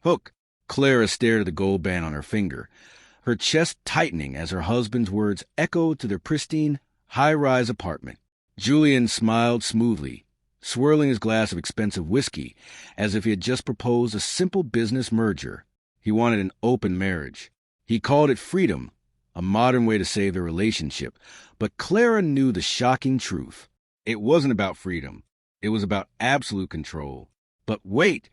Hook. Clara stared at the gold band on her finger, her chest tightening as her husband's words echoed to their pristine, high-rise apartment. Julian smiled smoothly, swirling his glass of expensive whiskey as if he had just proposed a simple business merger. He wanted an open marriage. He called it freedom, a modern way to save their relationship. But Clara knew the shocking truth. It wasn't about freedom. It was about absolute control. But wait!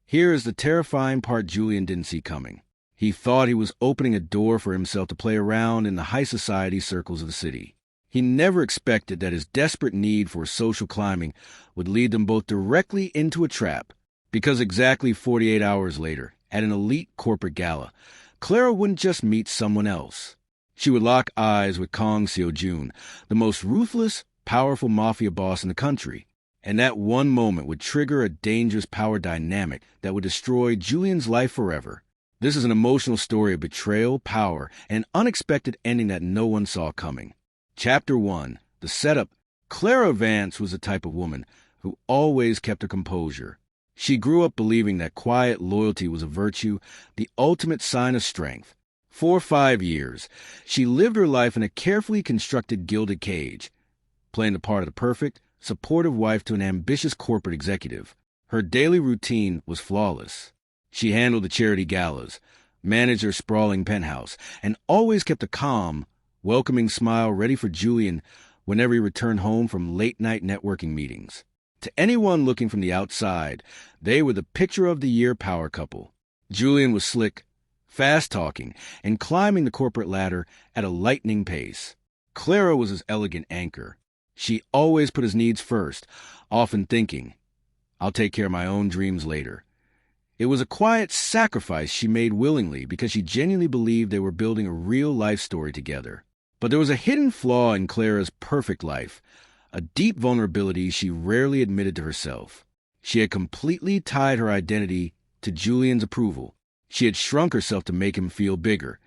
Here is the terrifying part Julian didn't see coming. He thought he was opening a door for himself to play around in the high society circles of the city. He never expected that his desperate need for social climbing would lead them both directly into a trap, because exactly 48 hours later, at an elite corporate gala, Clara wouldn't just meet someone else. She would lock eyes with Kang Seo-jun, the most ruthless, powerful mafia boss in the country. And that one moment would trigger a dangerous power dynamic that would destroy Julian's life forever. This is an emotional story of betrayal, power, and an unexpected ending that no one saw coming. Chapter 1. The setup. Clara Vance was the type of woman who always kept her composure. She grew up believing that quiet loyalty was a virtue, the ultimate sign of strength. For 5 years, she lived her life in a carefully constructed gilded cage, playing the part of the perfect, supportive wife to an ambitious corporate executive. Her daily routine was flawless. She handled the charity galas, managed her sprawling penthouse, and always kept a calm, welcoming smile ready for Julian whenever he returned home from late-night networking meetings. To anyone looking from the outside, they were the picture-of-the-year power couple. Julian was slick, fast-talking, and climbing the corporate ladder at a lightning pace. Clara was his elegant anchor. She always put his needs first, often thinking, "I'll take care of my own dreams later." It was a quiet sacrifice she made willingly because she genuinely believed they were building a real life story together. But there was a hidden flaw in Clara's perfect life, a deep vulnerability she rarely admitted to herself. She had completely tied her identity to Julian's approval. She had shrunk herself to make him feel bigger,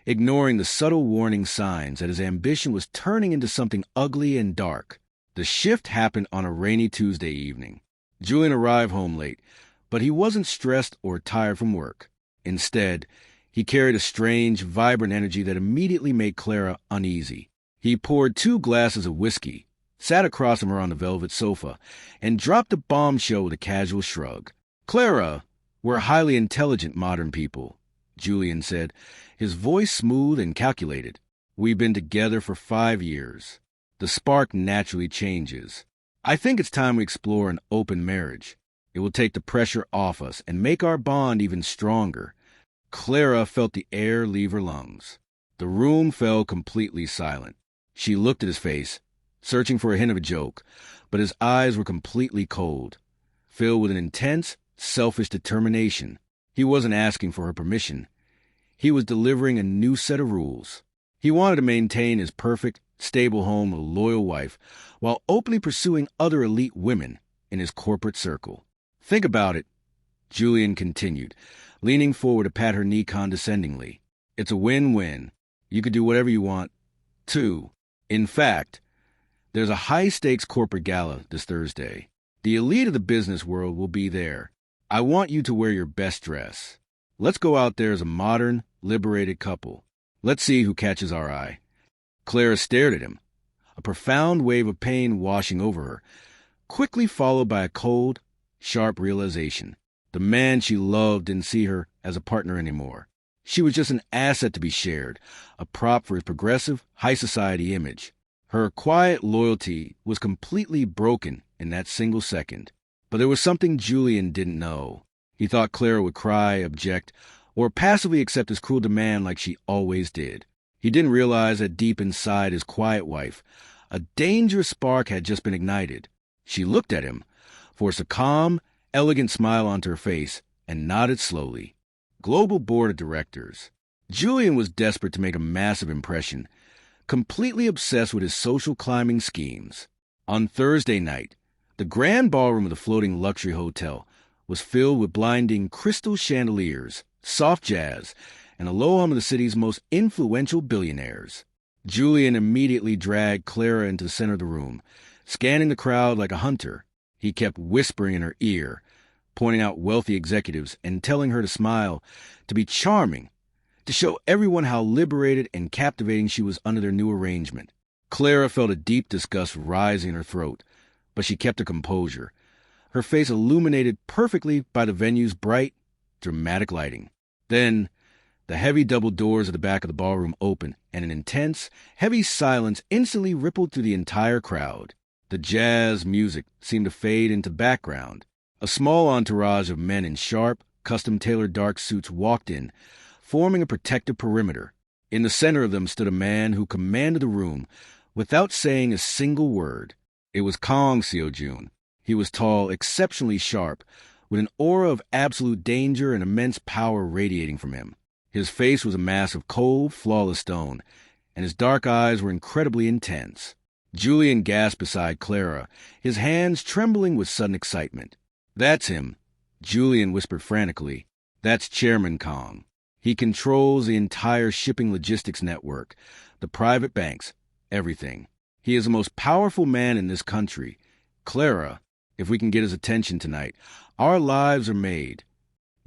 ignoring the subtle warning signs that his ambition was turning into something ugly and dark. The shift happened on a rainy Tuesday evening. Julian arrived home late, but he wasn't stressed or tired from work. Instead, he carried a strange, vibrant energy that immediately made Clara uneasy. He poured 2 glasses of whiskey, sat across from her on the velvet sofa, and dropped a bombshell with a casual shrug. "Clara, we're highly intelligent modern people," Julian said, his voice smooth and calculated. "We've been together for 5 years. The spark naturally changes. I think it's time we explore an open marriage. It will take the pressure off us and make our bond even stronger." Clara felt the air leave her lungs. The room fell completely silent. She looked at his face, searching for a hint of a joke, but his eyes were completely cold, filled with an intense, selfish determination. He wasn't asking for her permission. He was delivering a new set of rules. He wanted to maintain his perfect, stable home with a loyal wife, while openly pursuing other elite women in his corporate circle. "Think about it," Julian continued, leaning forward to pat her knee condescendingly. "It's a win-win. You could do whatever you want, too. In fact, there's a high-stakes corporate gala this Thursday. The elite of the business world will be there. I want you to wear your best dress. Let's go out there as a modern, liberated couple. Let's see who catches our eye." Clara stared at him, a profound wave of pain washing over her, quickly followed by a cold, sharp realization. The man she loved didn't see her as a partner anymore. She was just an asset to be shared, a prop for his progressive, high-society image. Her quiet loyalty was completely broken in that single second. But there was something Julian didn't know. He thought Clara would cry, object, or passively accept his cruel demand like she always did. He didn't realize that deep inside his quiet wife, a dangerous spark had just been ignited. She looked at him, forced a calm, elegant smile onto her face, and nodded slowly. Global Board of Directors. Julian was desperate to make a massive impression, completely obsessed with his social climbing schemes. On Thursday night, the grand ballroom of the floating luxury hotel was filled with blinding crystal chandeliers, soft jazz, and a low hum of the city's most influential billionaires. Julian immediately dragged Clara into the center of the room, scanning the crowd like a hunter. He kept whispering in her ear, pointing out wealthy executives and telling her to smile, to be charming, to show everyone how liberated and captivating she was under their new arrangement. Clara felt a deep disgust rising in her throat, but she kept her composure, her face illuminated perfectly by the venue's bright, dramatic lighting. Then, the heavy double doors at the back of the ballroom opened, and an intense, heavy silence instantly rippled through the entire crowd. The jazz music seemed to fade into the background. A small entourage of men in sharp, custom-tailored dark suits walked in, forming a protective perimeter. In the center of them stood a man who commanded the room without saying a single word. It was Kang, Seo-jun. He was tall, exceptionally sharp, with an aura of absolute danger and immense power radiating from him. His face was a mass of cold, flawless stone, and his dark eyes were incredibly intense. Julian gasped beside Clara, his hands trembling with sudden excitement. "That's him," Julian whispered frantically. "That's Chairman Kang. He controls the entire shipping logistics network, the private banks, everything. He is the most powerful man in this country. Clara, if we can get his attention tonight, our lives are made."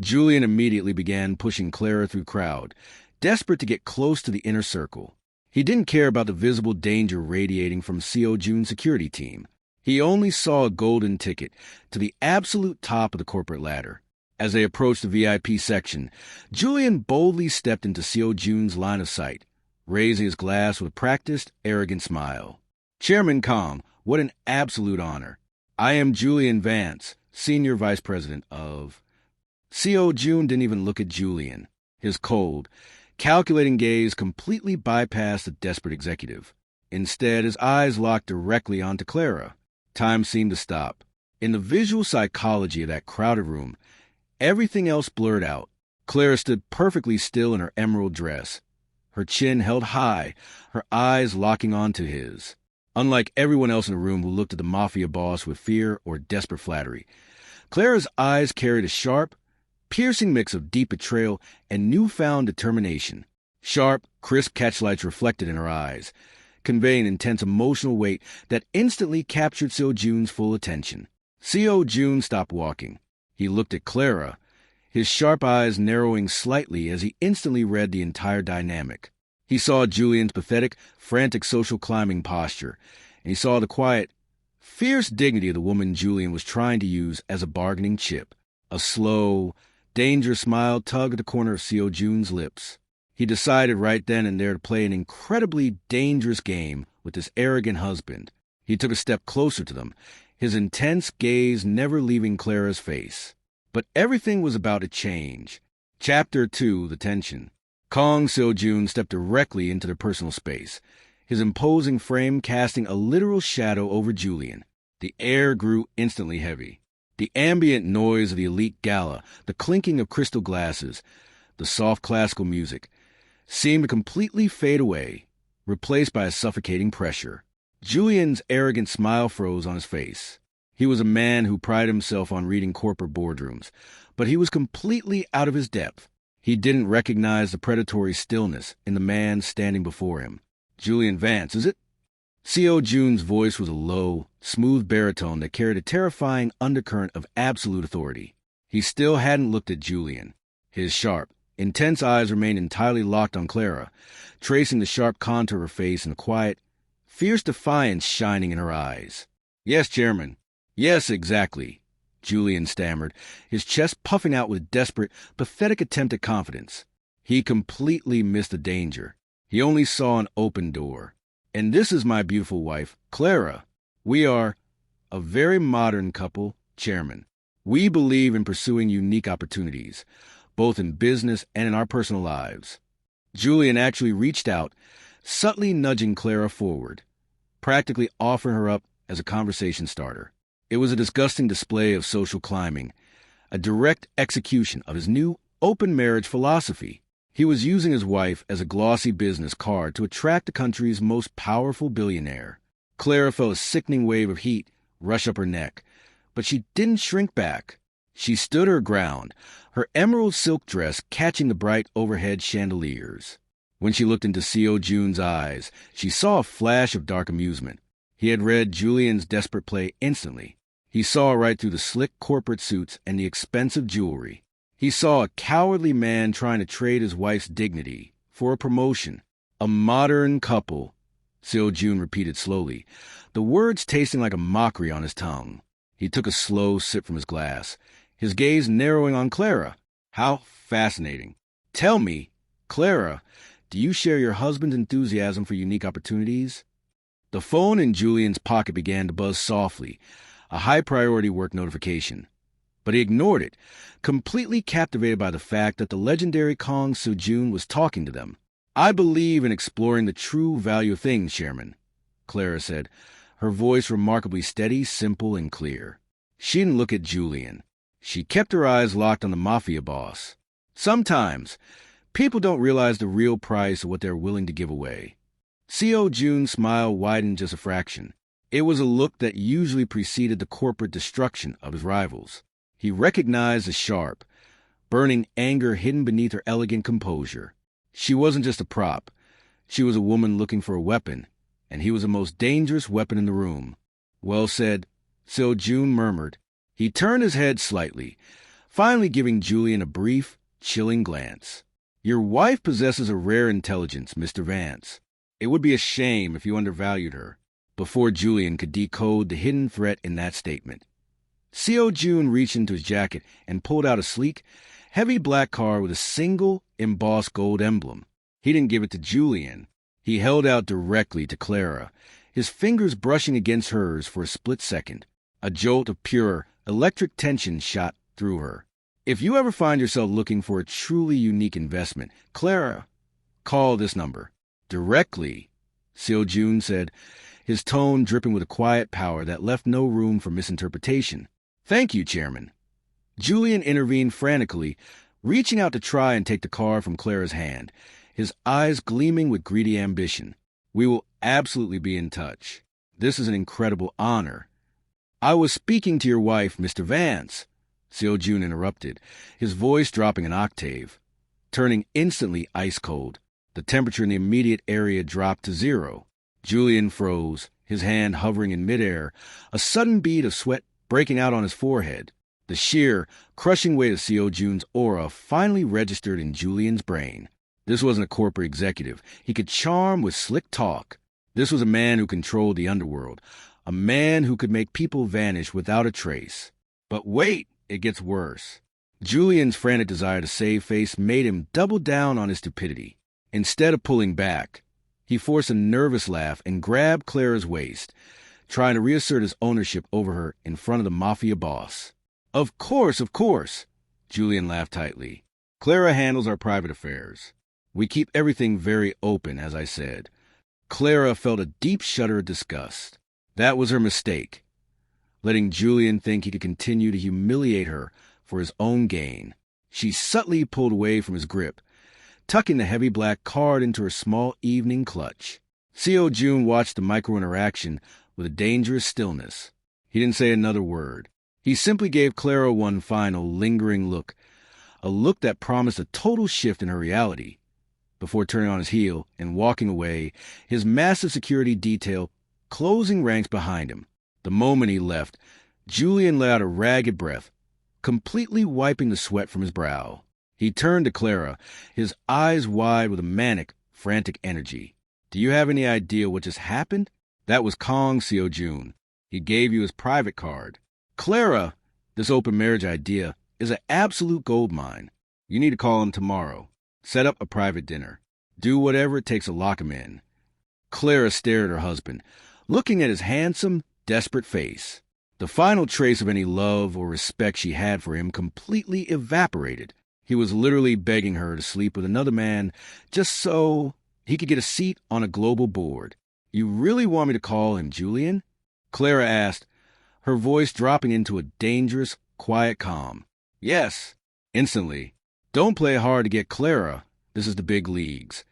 Julian immediately began pushing Clara through the crowd, desperate to get close to the inner circle. He didn't care about the visible danger radiating from Seo-jun's security team. He only saw a golden ticket to the absolute top of the corporate ladder. As they approached the VIP section, Julian boldly stepped into Seo-jun's line of sight, raising his glass with a practiced, arrogant smile. "Chairman Kang, what an absolute honor. I am Julian Vance, Senior Vice President of..." Seo-jun didn't even look at Julian. His cold, calculating gaze completely bypassed the desperate executive. Instead, his eyes locked directly onto Clara. Time seemed to stop. In the visual psychology of that crowded room, everything else blurred out. Clara stood perfectly still in her emerald dress, her chin held high, her eyes locking onto his. Unlike everyone else in the room who looked at the Mafia boss with fear or desperate flattery, Clara's eyes carried a sharp, piercing mix of deep betrayal and newfound determination. Sharp, crisp catchlights reflected in her eyes, conveying intense emotional weight that instantly captured Seo-jun's full attention. Seo-jun stopped walking. He looked at Clara, his sharp eyes narrowing slightly as he instantly read the entire dynamic. He saw Julian's pathetic, frantic social climbing posture, and he saw the quiet, fierce dignity of the woman Julian was trying to use as a bargaining chip. A slow, dangerous smile tugged at the corner of Seo-jun's lips. He decided right then and there to play an incredibly dangerous game with his arrogant husband. He took a step closer to them, his intense gaze never leaving Clara's face. But everything was about to change. Chapter 2, The Tension. Kang Seo-jun stepped directly into their personal space, his imposing frame casting a literal shadow over Julian. The air grew instantly heavy. The ambient noise of the elite gala, the clinking of crystal glasses, the soft classical music, seemed to completely fade away, replaced by a suffocating pressure. Julian's arrogant smile froze on his face. He was a man who prided himself on reading corporate boardrooms, but he was completely out of his depth. He didn't recognize the predatory stillness in the man standing before him. "Julian Vance, is it?" Seo-jun's voice was a low, smooth baritone that carried a terrifying undercurrent of absolute authority. He still hadn't looked at Julian. His sharp, intense eyes remained entirely locked on Clara, tracing the sharp contour of her face and a quiet, fierce defiance shining in her eyes. "Yes, Chairman. Yes, exactly," Julian stammered, his chest puffing out with desperate, pathetic attempt at confidence. He completely missed the danger. He only saw an open door. "And this is my beautiful wife, Clara. We are a very modern couple, Chairman. We believe in pursuing unique opportunities, both in business and in our personal lives." Julian actually reached out, subtly nudging Clara forward, practically offering her up as a conversation starter. It was a disgusting display of social climbing, a direct execution of his new open marriage philosophy. He was using his wife as a glossy business card to attract the country's most powerful billionaire. Clara felt a sickening wave of heat rush up her neck, but she didn't shrink back. She stood her ground, her emerald silk dress catching the bright overhead chandeliers. When she looked into Seo-jun's eyes, she saw a flash of dark amusement. He had read Julian's desperate play instantly. He saw right through the slick corporate suits and the expensive jewelry. He saw a cowardly man trying to trade his wife's dignity for a promotion. A modern couple, Seo-jun repeated slowly, the words tasting like a mockery on his tongue. He took a slow sip from his glass, his gaze narrowing on Clara. How fascinating. Tell me, Clara, do you share your husband's enthusiasm for unique opportunities? The phone in Julian's pocket began to buzz softly, a high-priority work notification. But he ignored it, completely captivated by the fact that the legendary Kang Seo-jun was talking to them. I believe in exploring the true value of things, Chairman, Clara said, her voice remarkably steady, simple, and clear. She didn't look at Julian. She kept her eyes locked on the Mafia boss. Sometimes, people don't realize the real price of what they're willing to give away. Seo-jun's smile widened just a fraction. It was a look that usually preceded the corporate destruction of his rivals. He recognized the sharp, burning anger hidden beneath her elegant composure. She wasn't just a prop. She was a woman looking for a weapon, and he was the most dangerous weapon in the room. Well said, Seo-jun murmured. He turned his head slightly, finally giving Julian a brief, chilling glance. Your wife possesses a rare intelligence, Mr. Vance. It would be a shame if you undervalued her. Before Julian could decode the hidden threat in that statement, Seo-jun reached into his jacket and pulled out a sleek, heavy black card with a single, embossed gold emblem. He didn't give it to Julian. He held out directly to Clara, his fingers brushing against hers for a split second. A jolt of pure, electric tension shot through her. If you ever find yourself looking for a truly unique investment, Clara, call this number. Directly, Seo-jun said, his tone dripping with a quiet power that left no room for misinterpretation. Thank you, Chairman. Julian intervened frantically, reaching out to try and take the card from Clara's hand, his eyes gleaming with greedy ambition. We will absolutely be in touch. This is an incredible honor. I was speaking to your wife, Mr. Vance, Seo-jun interrupted, his voice dropping an octave, turning instantly ice cold. The temperature in the immediate area dropped to 0. Julian froze, his hand hovering in midair, a sudden bead of sweat breaking out on his forehead. The sheer, crushing weight of Seo-jun's aura finally registered in Julian's brain. This wasn't a corporate executive. He could charm with slick talk. This was a man who controlled the underworld, a man who could make people vanish without a trace. But wait, it gets worse. Julian's frantic desire to save face made him double down on his stupidity. Instead of pulling back, he forced a nervous laugh and grabbed Clara's waist, trying to reassert his ownership over her in front of the Mafia boss. Of course, Julian laughed tightly. Clara handles our private affairs. We keep everything very open, as I said. Clara felt a deep shudder of disgust. That was her mistake, letting Julian think he could continue to humiliate her for his own gain. She subtly pulled away from his grip, tucking the heavy black card into her small evening clutch. Seo-jun watched the micro-interaction with a dangerous stillness. He didn't say another word. He simply gave Clara one final, lingering look, a look that promised a total shift in her reality, before turning on his heel and walking away, his massive security detail closing ranks behind him. The moment he left, Julian let out a ragged breath, completely wiping the sweat from his brow. He turned to Clara, his eyes wide with a manic, frantic energy. Do you have any idea what just happened? That was Kang Seo-jun. He gave you his private card. Clara, this open marriage idea is an absolute goldmine. You need to call him tomorrow. Set up a private dinner. Do whatever it takes to lock him in. Clara stared at her husband, looking at his handsome, desperate face. The final trace of any love or respect she had for him completely evaporated. He was literally begging her to sleep with another man just so he could get a seat on a global board. You really want me to call him Julian? Clara asked, her voice dropping into a dangerous, quiet calm. Yes, instantly. Don't play hard to get Clara. This is the big leagues.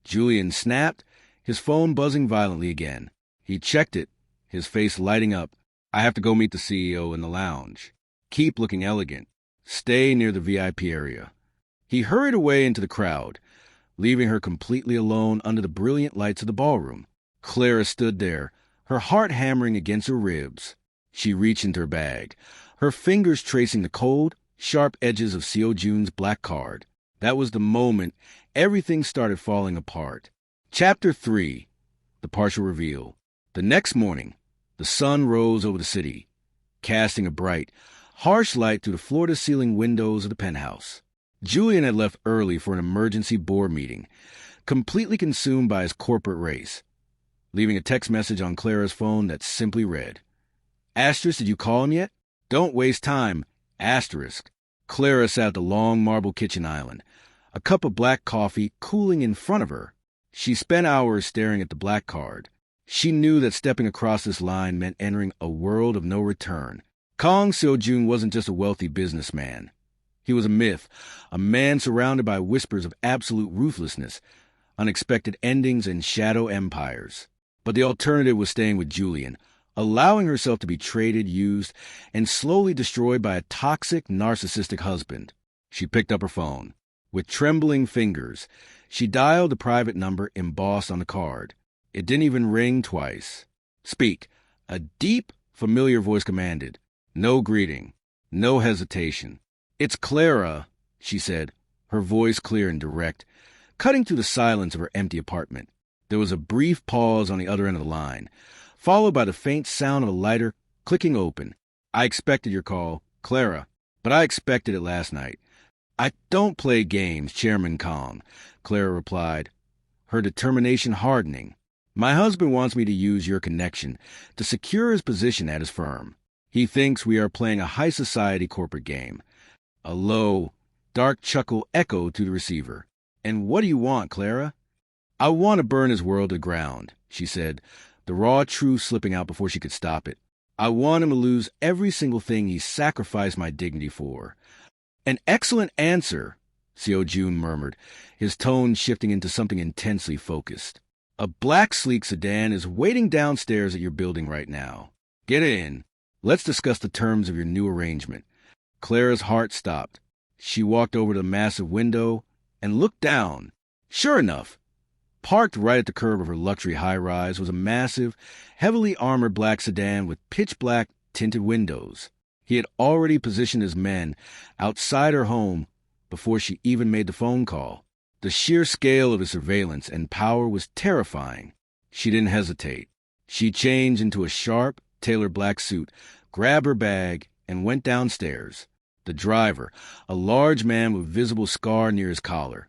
Julian snapped, his phone buzzing violently again. He checked it, his face lighting up. I have to go meet the CEO in the lounge. Keep looking elegant. Stay near the VIP area. He hurried away into the crowd, leaving her completely alone under the brilliant lights of the ballroom. Clara stood there, her heart hammering against her ribs. She reached into her bag, her fingers tracing the cold, sharp edges of Seo-jun's black card. That was the moment everything started falling apart. Chapter 3. The Partial Reveal. The next morning, the sun rose over the city, casting a bright, harsh light through the floor-to-ceiling windows of the penthouse. Julian had left early for an emergency board meeting, completely consumed by his corporate race, leaving a text message on Clara's phone that simply read, "Asterisk, did you call him yet? Don't waste time. Asterisk." Clara sat at the long marble kitchen island, a cup of black coffee cooling in front of her. She spent hours staring at the black card. She knew that stepping across this line meant entering a world of no return. Kang Seo-jun wasn't just a wealthy businessman. He was a myth, a man surrounded by whispers of absolute ruthlessness, unexpected endings, and shadow empires. But the alternative was staying with Julian, allowing herself to be traded, used, and slowly destroyed by a toxic, narcissistic husband. She picked up her phone. With trembling fingers, she dialed the private number embossed on the card. It didn't even ring twice. "Speak," a deep, familiar voice commanded. No greeting, no hesitation. "It's Clara," she said, her voice clear and direct, cutting through the silence of her empty apartment. There was a brief pause on the other end of the line, followed by the faint sound of a lighter clicking open. "I expected your call, Clara, but I expected it last night." "I don't play games, Chairman Kang," Clara replied, her determination hardening. "My husband wants me to use your connection to secure his position at his firm. He thinks we are playing a high society corporate game." A low, dark chuckle echoed through the receiver. "And what do you want, Clara?" "I want to burn his world to the ground," she said, the raw truth slipping out before she could stop it. "I want him to lose every single thing he sacrificed my dignity for." "An excellent answer," Seo-jun murmured, his tone shifting into something intensely focused. "A black, sleek sedan is waiting downstairs at your building right now. Get in. Let's discuss the terms of your new arrangement." Clara's heart stopped. She walked over to the massive window and looked down. Sure enough, parked right at the curb of her luxury high-rise was a massive, heavily armored black sedan with pitch-black tinted windows. He had already positioned his men outside her home before she even made the phone call. The sheer scale of his surveillance and power was terrifying. She didn't hesitate. She changed into a sharp, tailored black suit, grabbed her bag, and went downstairs. The driver, a large man with visible scar near his collar,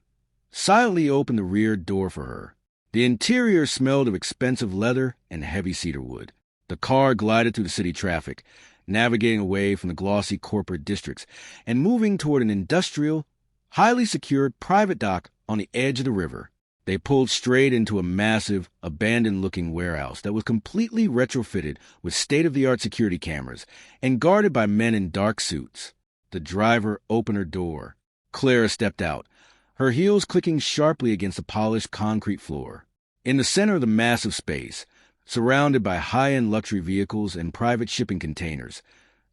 silently opened the rear door for her. The interior smelled of expensive leather and heavy cedar wood. The car glided through the city traffic, navigating away from the glossy corporate districts and moving toward an industrial, highly secured private dock on the edge of the river. They pulled straight into a massive, abandoned-looking warehouse that was completely retrofitted with state-of-the-art security cameras and guarded by men in dark suits. The driver opened her door. Clara stepped out, her heels clicking sharply against the polished concrete floor. In the center of the massive space, surrounded by high-end luxury vehicles and private shipping containers,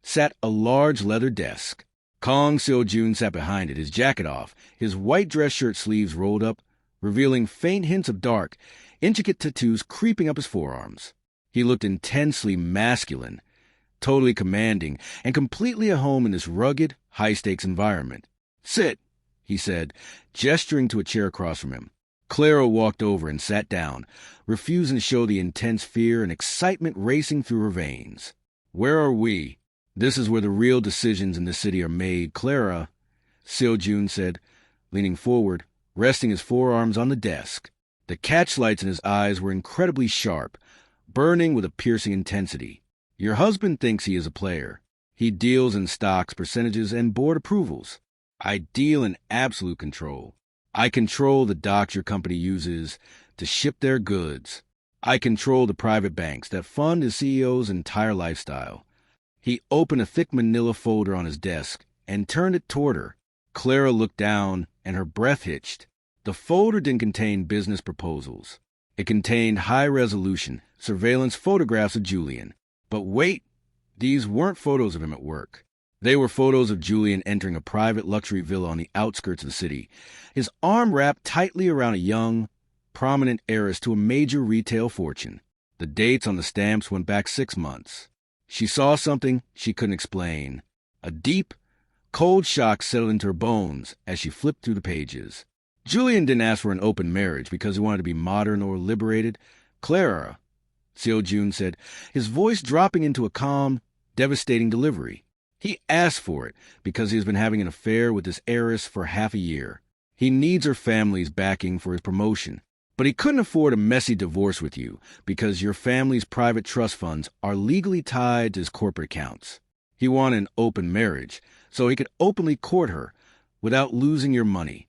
sat a large leather desk. Kang Seo-jun sat behind it, his jacket off, his white dress shirt sleeves rolled up, revealing faint hints of dark, intricate tattoos creeping up his forearms. He looked intensely masculine, totally commanding, and completely at home in this rugged, high-stakes environment. "Sit," he said, gesturing to a chair across from him. Clara walked over and sat down, refusing to show the intense fear and excitement racing through her veins. "Where are we?" "This is where the real decisions in the city are made, Clara," Seo-jun said, leaning forward, resting his forearms on the desk. The catchlights in his eyes were incredibly sharp, burning with a piercing intensity. "Your husband thinks he is a player. He deals in stocks, percentages, and board approvals. I deal in absolute control. I control the docks your company uses to ship their goods. I control the private banks that fund his CEO's entire lifestyle." He opened a thick manila folder on his desk and turned it toward her. Clara looked down, and her breath hitched. The folder didn't contain business proposals. It contained high-resolution surveillance photographs of Julian. But wait, these weren't photos of him at work. They were photos of Julian entering a private luxury villa on the outskirts of the city, his arm wrapped tightly around a young, prominent heiress to a major retail fortune. The dates on the stamps went back 6 months. She saw something she couldn't explain. A deep, cold shock settled into her bones as she flipped through the pages. Julian didn't ask for an open marriage because he wanted to be modern or liberated. Clara, Seo-jun said, his voice dropping into a calm, devastating delivery. He asked for it because he has been having an affair with this heiress for half a year. He needs her family's backing for his promotion. But he couldn't afford a messy divorce with you because your family's private trust funds are legally tied to his corporate accounts. He wanted an open marriage so he could openly court her without losing your money.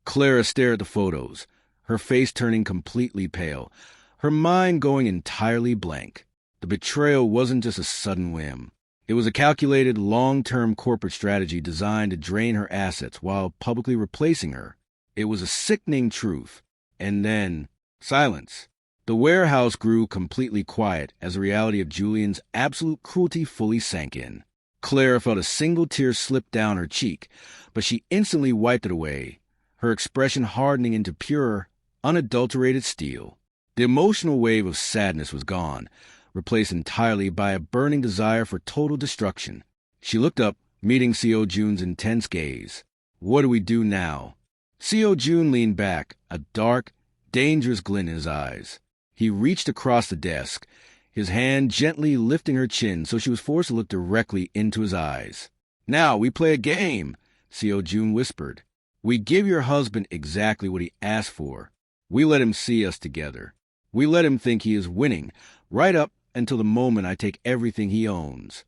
Clara stared at the photos, her face turning completely pale, her mind going entirely blank. The betrayal wasn't just a sudden whim. It was a calculated, long-term corporate strategy designed to drain her assets while publicly replacing her. It was a sickening truth. And then, silence. The warehouse grew completely quiet as the reality of Julian's absolute cruelty fully sank in. Clara felt a single tear slip down her cheek, but she instantly wiped it away, her expression hardening into pure, unadulterated steel. The emotional wave of sadness was gone, replaced entirely by a burning desire for total destruction. She looked up, meeting Seo-jun's intense gaze. What do we do now? Seo-jun leaned back, a dark, dangerous glint in his eyes. He reached across the desk, his hand gently lifting her chin so she was forced to look directly into his eyes. Now we play a game, Seo-jun whispered. We give your husband exactly what he asked for. We let him see us together. We let him think he is winning, right up until the moment I take everything he owns.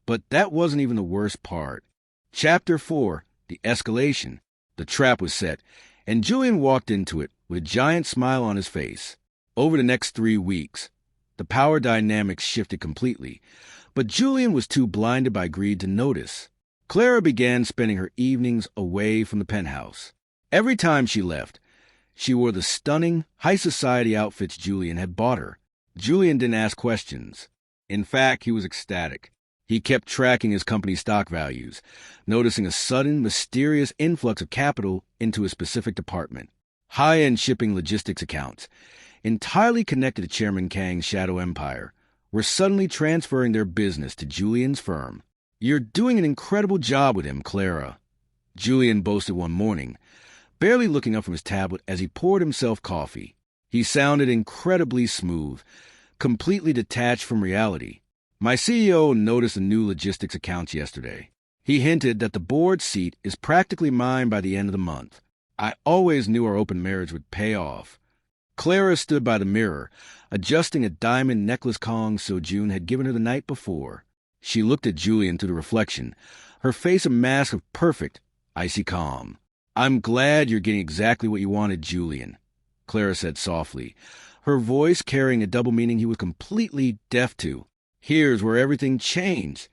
But that wasn't even the worst part. Chapter 4, the escalation. The trap was set, and Julian walked into it with a giant smile on his face. Over the next 3 weeks, the power dynamics shifted completely, but Julian was too blinded by greed to notice. Clara began spending her evenings away from the penthouse. Every time she left, she wore the stunning, high society outfits Julian had bought her. Julian didn't ask questions. In fact, he was ecstatic. He kept tracking his company's stock values, noticing a sudden, mysterious influx of capital into a specific department. High-end shipping logistics accounts, entirely connected to Chairman Kang's shadow empire, were suddenly transferring their business to Julian's firm. You're doing an incredible job with him, Clara, Julian boasted one morning, barely looking up from his tablet as he poured himself coffee. He sounded incredibly smooth, completely detached from reality. My CEO noticed the new logistics accounts yesterday. He hinted that the board seat is practically mine by the end of the month. I always knew our open marriage would pay off. Clara stood by the mirror, adjusting a diamond necklace Kang Seo-jun had given her the night before. She looked at Julian through the reflection, her face a mask of perfect, icy calm. I'm glad you're getting exactly what you wanted, Julian, Clara said softly, her voice carrying a double meaning he was completely deaf to. Here's where everything changed,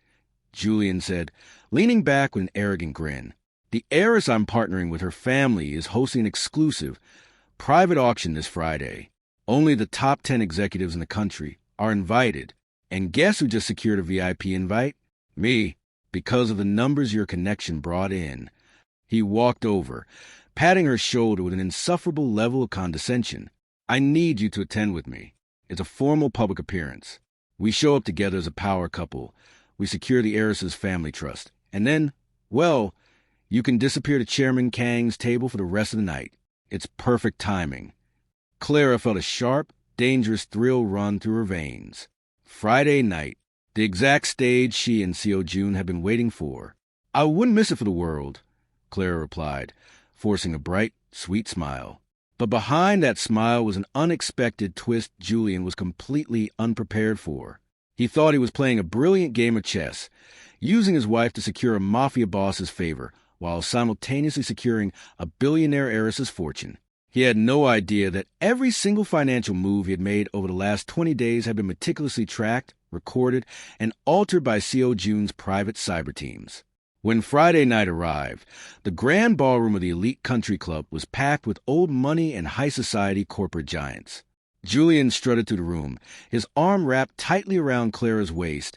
Julian said, leaning back with an arrogant grin. The heiress I'm partnering with, her family, is hosting an exclusive, private auction this Friday. Only the top 10 executives in the country are invited. And guess who just secured a VIP invite? Me, because of the numbers your connection brought in. He walked over, patting her shoulder with an insufferable level of condescension. I need you to attend with me. It's a formal public appearance. We show up together as a power couple. We secure the heiress's family trust. And then, well, you can disappear to Chairman Kang's table for the rest of the night. It's perfect timing. Clara felt a sharp, dangerous thrill run through her veins. Friday night, the exact stage she and Seo-jun had been waiting for. I wouldn't miss it for the world, Clara replied, forcing a bright, sweet smile. But behind that smile was an unexpected twist Julian was completely unprepared for. He thought he was playing a brilliant game of chess, using his wife to secure a Mafia boss's favor, while simultaneously securing a billionaire heiress's fortune. He had no idea that every single financial move he had made over the last 20 days had been meticulously tracked, recorded, and altered by Seo-jun's private cyber teams. When Friday night arrived, the grand ballroom of the elite country club was packed with old money and high society corporate giants. Julian strutted through the room, his arm wrapped tightly around Clara's waist,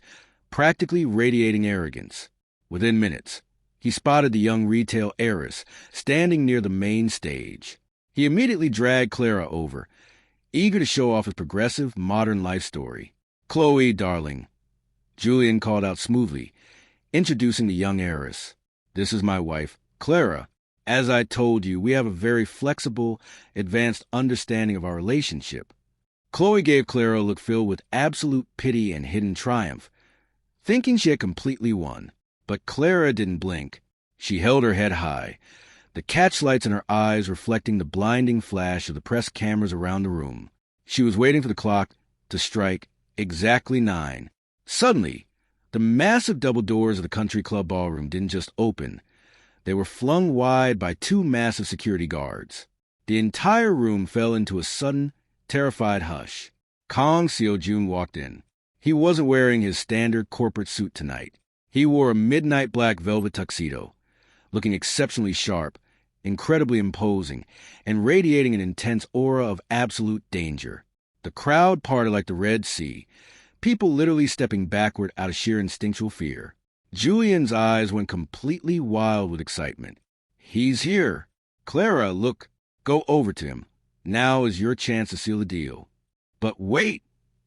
practically radiating arrogance. Within minutes, he spotted the young retail heiress standing near the main stage. He immediately dragged Clara over, eager to show off his progressive, modern life story. Chloe, darling, Julian called out smoothly, introducing the young heiress. "This is my wife, Clara. As I told you, we have a very flexible, advanced understanding of our relationship." Chloe gave Clara a look filled with absolute pity and hidden triumph, thinking she had completely won. But Clara didn't blink. She held her head high, the catchlights in her eyes reflecting the blinding flash of the press cameras around the room. She was waiting for the clock to strike exactly 9. Suddenly, the massive double doors of the country club ballroom didn't just open. They were flung wide by 2 massive security guards. The entire room fell into a sudden, terrified hush. Kang Seo-jun walked in. He wasn't wearing his standard corporate suit tonight. He wore a midnight black velvet tuxedo, looking exceptionally sharp, incredibly imposing, and radiating an intense aura of absolute danger. The crowd parted like the Red Sea, people literally stepping backward out of sheer instinctual fear. Julian's eyes went completely wild with excitement. "He's here. Clara, look, go over to him. Now is your chance to seal the deal." But wait!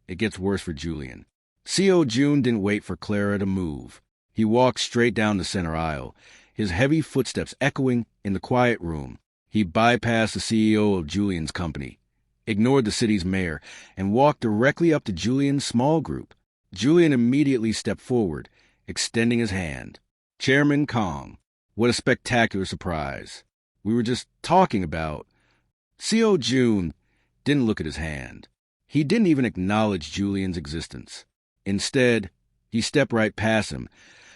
It gets worse for Julian. Seo-jun didn't wait for Clara to move. He walked straight down the center aisle, his heavy footsteps echoing in the quiet room. He bypassed the CEO of Julian's company, ignored the city's mayor, and walked directly up to Julian's small group. Julian immediately stepped forward, extending his hand. "Chairman Kang, what a spectacular surprise. We were just talking about..." Seo-jun didn't look at his hand. He didn't even acknowledge Julian's existence. Instead, he stepped right past him,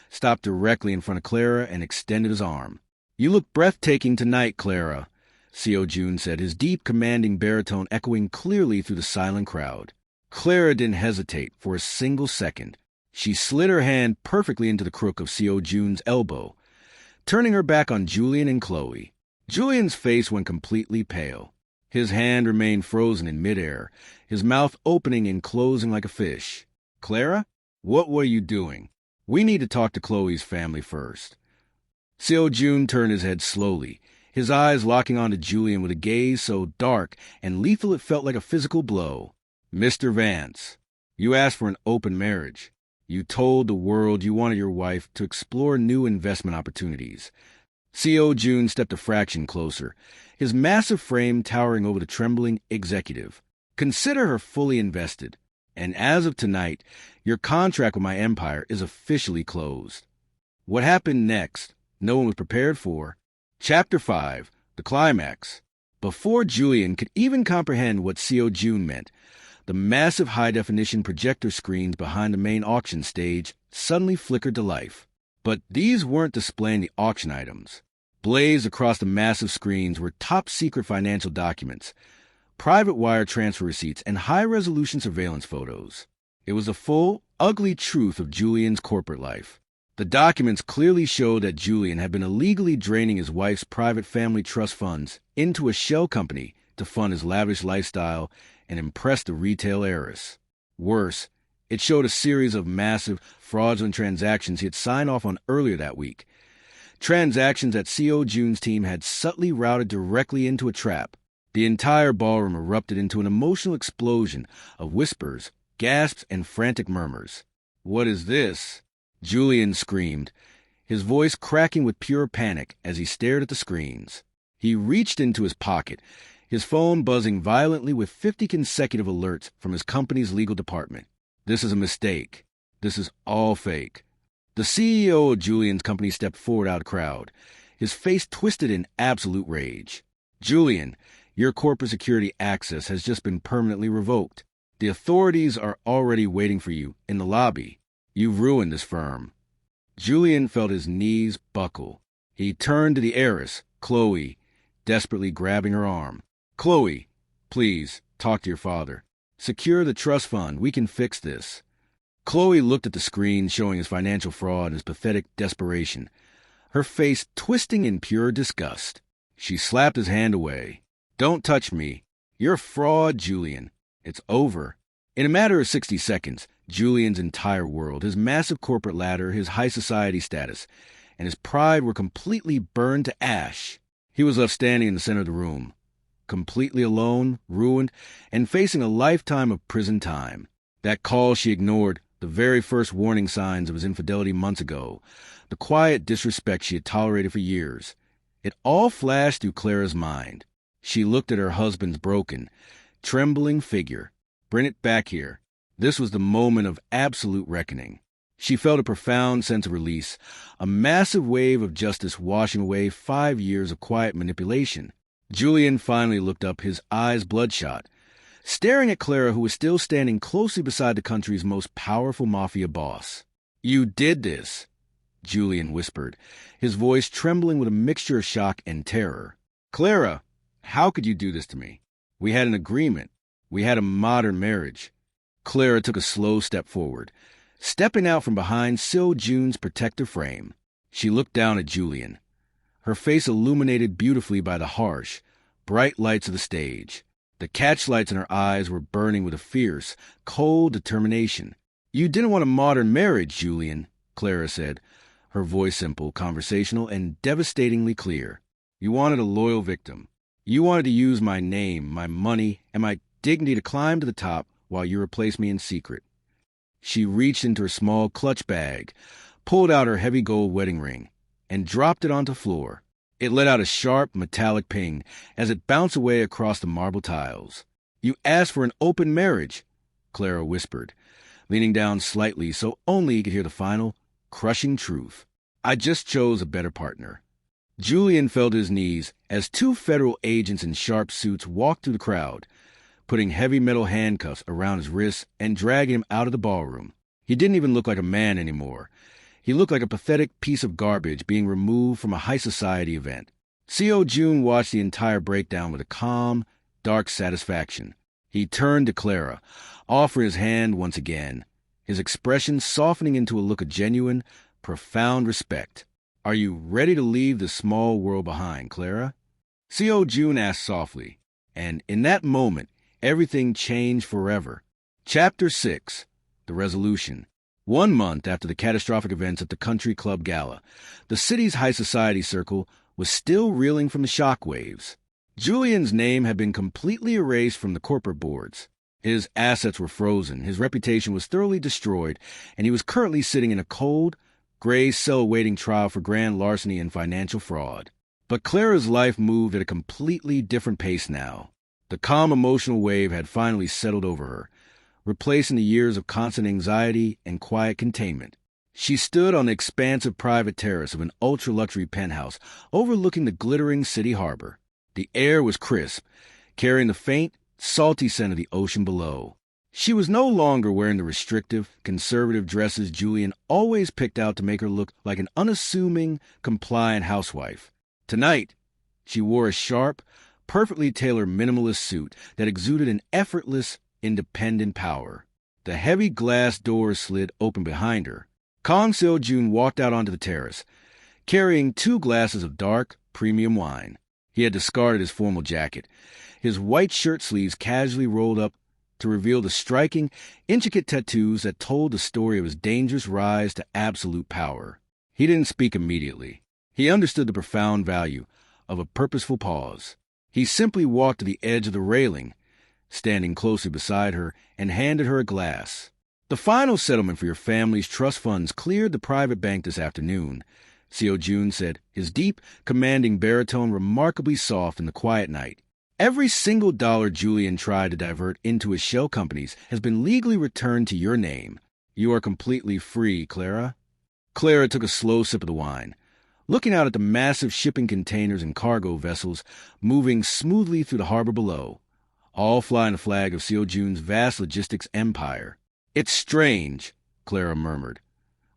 stopped directly in front of Clara, and extended his arm. "You look breathtaking tonight, Clara," Seo-jun said, his deep, commanding baritone echoing clearly through the silent crowd. Clara didn't hesitate for a single second. She slid her hand perfectly into the crook of Seo-jun's elbow, turning her back on Julian and Chloe. Julian's face went completely pale. His hand remained frozen in midair, his mouth opening and closing like a fish. "Clara, what were you doing? We need to talk to Chloe's family first." Seo-jun turned his head slowly, his eyes locking onto Julian with a gaze so dark and lethal it felt like a physical blow. "Mr. Vance, you asked for an open marriage. You told the world you wanted your wife to explore new investment opportunities." Seo-jun stepped a fraction closer, his massive frame towering over the trembling executive. "Consider her fully invested, and as of tonight, your contract with my empire is officially closed." What happened next, no one was prepared for. Chapter 5, the climax. Before Julian could even comprehend what Seo-jun meant, the massive high-definition projector screens behind the main auction stage suddenly flickered to life. But these weren't displaying the auction items. Blazed across the massive screens were top-secret financial documents, private wire transfer receipts, and high-resolution surveillance photos. It was the full, ugly truth of Julian's corporate life. The documents clearly showed that Julian had been illegally draining his wife's private family trust funds into a shell company to fund his lavish lifestyle and impress the retail heiress. Worse, it showed a series of massive, fraudulent transactions he had signed off on earlier that week. Transactions that Seo-jun's team had subtly routed directly into a trap. The entire ballroom erupted into an emotional explosion of whispers, gasps, and frantic murmurs. "What is this?" Julian screamed, his voice cracking with pure panic as he stared at the screens. He reached into his pocket, his phone buzzing violently with 50 consecutive alerts from his company's legal department. "This is a mistake. This is all fake." The CEO of Julian's company stepped forward out of the crowd, his face twisted in absolute rage. "Julian, your corporate security access has just been permanently revoked. The authorities are already waiting for you in the lobby. You've ruined this firm." Julian felt his knees buckle. He turned to the heiress, Chloe, desperately grabbing her arm. "Chloe, please, talk to your father. Secure the trust fund. We can fix this." Chloe looked at the screen showing his financial fraud and his pathetic desperation, her face twisting in pure disgust. She slapped his hand away. "Don't touch me. You're a fraud, Julian. It's over." In a matter of 60 seconds, Julian's entire world, his massive corporate ladder, his high society status, and his pride were completely burned to ash. He was left standing in the center of the room, completely alone, ruined, and facing a lifetime of prison time. That call she ignored The very first warning signs of his infidelity months ago. The quiet disrespect she had tolerated for years. It all flashed through Clara's mind. She looked at her husband's broken, trembling figure. Bring it back here. This was the moment of absolute reckoning. She felt a profound sense of release, a massive wave of justice washing away 5 years of quiet manipulation. Julian finally looked up, his eyes bloodshot, staring at Clara, who was still standing closely beside the country's most powerful mafia boss. "You did this," Julian whispered, his voice trembling with a mixture of shock and terror. "Clara, how could you do this to me? We had an agreement. We had a modern marriage." Clara took a slow step forward, stepping out from behind Seo-jun's protective frame. She looked down at Julian, her face illuminated beautifully by the harsh, bright lights of the stage. The catchlights in her eyes were burning with a fierce, cold determination. "You didn't want a modern marriage, Julian," Clara said, her voice simple, conversational, and devastatingly clear. "You wanted a loyal victim. You wanted to use my name, my money, and my dignity to climb to the top while you replaced me in secret." She reached into her small clutch bag, pulled out her heavy gold wedding ring, and dropped it onto the floor. It let out a sharp, metallic ping as it bounced away across the marble tiles. "You asked for an open marriage," Clara whispered, leaning down slightly so only he could hear the final, crushing truth. "I just chose a better partner." Julian fell to his knees as 2 federal agents in sharp suits walked through the crowd, putting heavy metal handcuffs around his wrists and dragging him out of the ballroom. He didn't even look like a man anymore. He looked like a pathetic piece of garbage being removed from a high society event. Seo-jun watched the entire breakdown with a calm, dark satisfaction. He turned to Clara, offering his hand once again, his expression softening into a look of genuine, profound respect. "Are you ready to leave this small world behind, Clara?" Seo-jun asked softly, and in that moment, everything changed forever. Chapter 6. The Resolution. 1 month after the catastrophic events at the country club Gala, the city's high society circle was still reeling from the shockwaves. Julian's name had been completely erased from the corporate boards. His assets were frozen, his reputation was thoroughly destroyed, and he was currently sitting in a cold, gray cell awaiting trial for grand larceny and financial fraud. But Clara's life moved at a completely different pace now. The calm emotional wave had finally settled over her, replacing the years of constant anxiety and quiet containment. She stood on the expansive private terrace of an ultra-luxury penthouse overlooking the glittering city harbor. The air was crisp, carrying the faint, salty scent of the ocean below. She was no longer wearing the restrictive, conservative dresses Julian always picked out to make her look like an unassuming, compliant housewife. Tonight, she wore a sharp, perfectly tailored minimalist suit that exuded an effortless, independent power. The heavy glass doors slid open behind her. Kang Seo-jun walked out onto the terrace, carrying 2 glasses of dark, premium wine. He had discarded his formal jacket, his white shirt sleeves casually rolled up to reveal the striking, intricate tattoos that told the story of his dangerous rise to absolute power. He didn't speak immediately. He understood the profound value of a purposeful pause. He simply walked to the edge of the railing, standing closely beside her, and handed her a glass. "The final settlement for your family's trust funds cleared the private bank this afternoon," Seo-jun said, his deep, commanding baritone remarkably soft in the quiet night. "Every single dollar Julian tried to divert into his shell companies has been legally returned to your name. You are completely free, Clara." Clara took a slow sip of the wine, looking out at the massive shipping containers and cargo vessels moving smoothly through the harbor below, all flying the flag of Seo-jun's vast logistics empire. "It's strange," Clara murmured,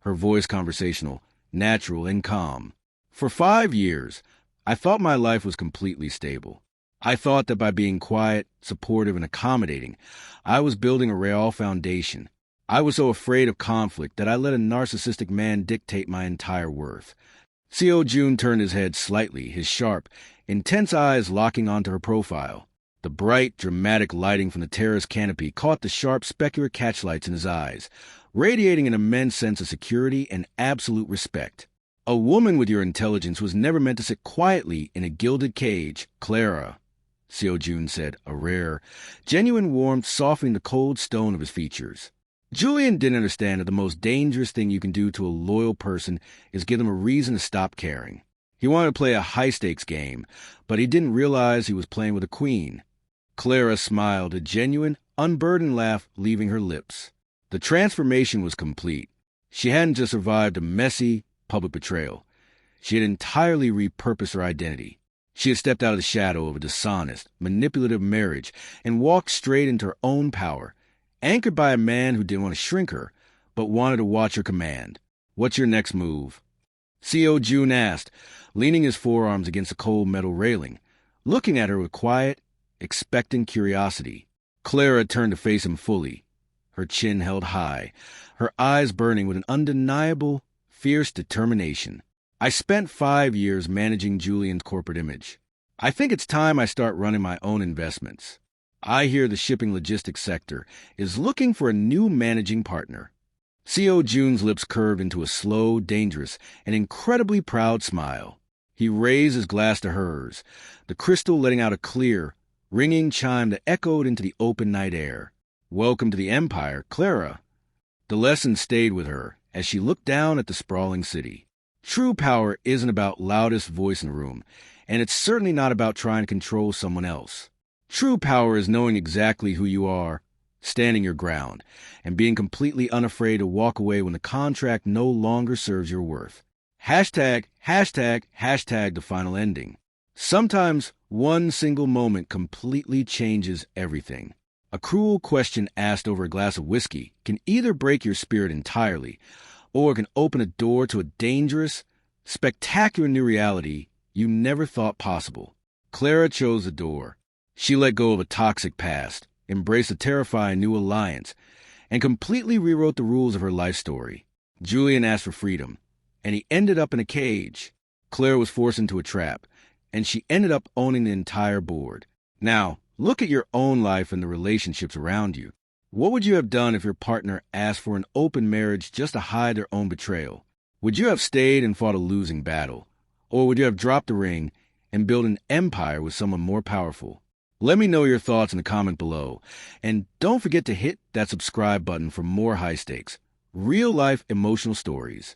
her voice conversational, natural and calm. "For 5 years, I thought my life was completely stable. I thought that by being quiet, supportive, and accommodating, I was building a real foundation. I was so afraid of conflict that I let a narcissistic man dictate my entire worth." Seo-jun turned his head slightly, his sharp, intense eyes locking onto her profile. The bright, dramatic lighting from the terrace canopy caught the sharp, specular catchlights in his eyes, radiating an immense sense of security and absolute respect. "A woman with your intelligence was never meant to sit quietly in a gilded cage, Clara," Seo-jun said, a rare, genuine warmth softening the cold stone of his features. Julian didn't understand that the most dangerous thing you can do to a loyal person is give them a reason to stop caring. He wanted to play a high-stakes game, but he didn't realize he was playing with a queen. Clara smiled, a genuine, unburdened laugh leaving her lips. The transformation was complete. She hadn't just survived a messy, public betrayal. She had entirely repurposed her identity. She had stepped out of the shadow of a dishonest, manipulative marriage and walked straight into her own power, anchored by a man who didn't want to shrink her, but wanted to watch her command. "What's your next move?" Seo-jun asked, leaning his forearms against a cold metal railing, looking at her with quiet, expectant curiosity. Clara turned to face him fully, her chin held high, her eyes burning with an undeniable, fierce determination. "I spent 5 years managing Julian's corporate image. I think it's time I start running my own investments. I hear the shipping logistics sector is looking for a new managing partner." Seo-jun's lips curved into a slow, dangerous, and incredibly proud smile. He raised his glass to hers, the crystal letting out a clear, ringing chime that echoed into the open night air. "Welcome to the Empire, Clara." The lesson stayed with her as she looked down at the sprawling city. True power isn't about loudest voice in the room, and it's certainly not about trying to control someone else. True power is knowing exactly who you are, standing your ground, and being completely unafraid to walk away when the contract no longer serves your worth. Hashtag the final ending. Sometimes one single moment completely changes everything. A cruel question asked over a glass of whiskey can either break your spirit entirely, or it can open a door to a dangerous, spectacular new reality you never thought possible. Clara chose the door. She let go of a toxic past, embraced a terrifying new alliance, and completely rewrote the rules of her life story. Julian asked for freedom, and he ended up in a cage. Clara was forced into a trap, and she ended up owning the entire board. Now, look at your own life and the relationships around you. What would you have done if your partner asked for an open marriage just to hide their own betrayal? Would you have stayed and fought a losing battle? Or would you have dropped the ring and built an empire with someone more powerful? Let me know your thoughts in the comment below. And don't forget to hit that subscribe button for more high stakes, real life emotional stories.